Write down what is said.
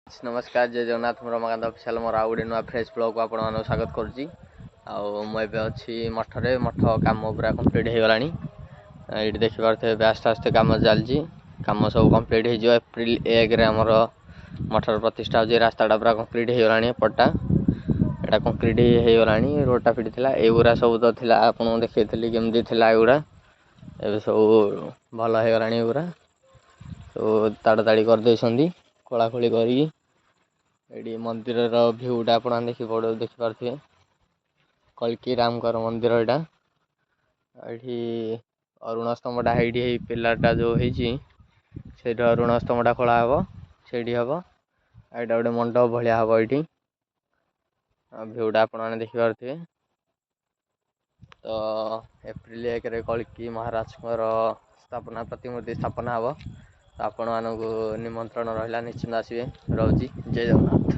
नमस्कार जय जगन्नाथ रमाकांत अफिसियाल मोर आउ गोटे नुआ फ्रेश ब्लॉग को आपण स्वागत करुच्ची। अच्छी मठरे मठ कम पूरा कम्प्लीट हो गलानी। ये देखिए आस्ते आस्ते कम चलती कम सब कम्प्लीट हो एप्रिल 1 आमर मठर प्रतिष्ठा हो रास्ताटा पूरा कम्प्लीट हो गलानी। पट्टा एटा कम्प्लीट हो गलानी। रोडटा फिट था एगुरा सब तो था आपको देखी केमती था एगुरा ए सब भल हो गलानी। एगुरा सब ताड़ ताड़ी करदे खोलाखोली करी ये मंदिर भ्यूटा आप देखिपे कल्की रामकर मंदिर यहाँ ये अरुण स्तंभटा ये पिलाटा जो होती अरुण स्तंभटा खोला हम से हम यहाँ गोटे मंडप भाया हम ये भ्यूटा आपने देखिपे। तो एप्रिल 1 कल्की महाराज स्थापना प्रतिमूर्ति स्थापना हम। तो आपण मानक निमंत्रण रहा निश्चिंत आसवे। रोची जय जगन्नाथ।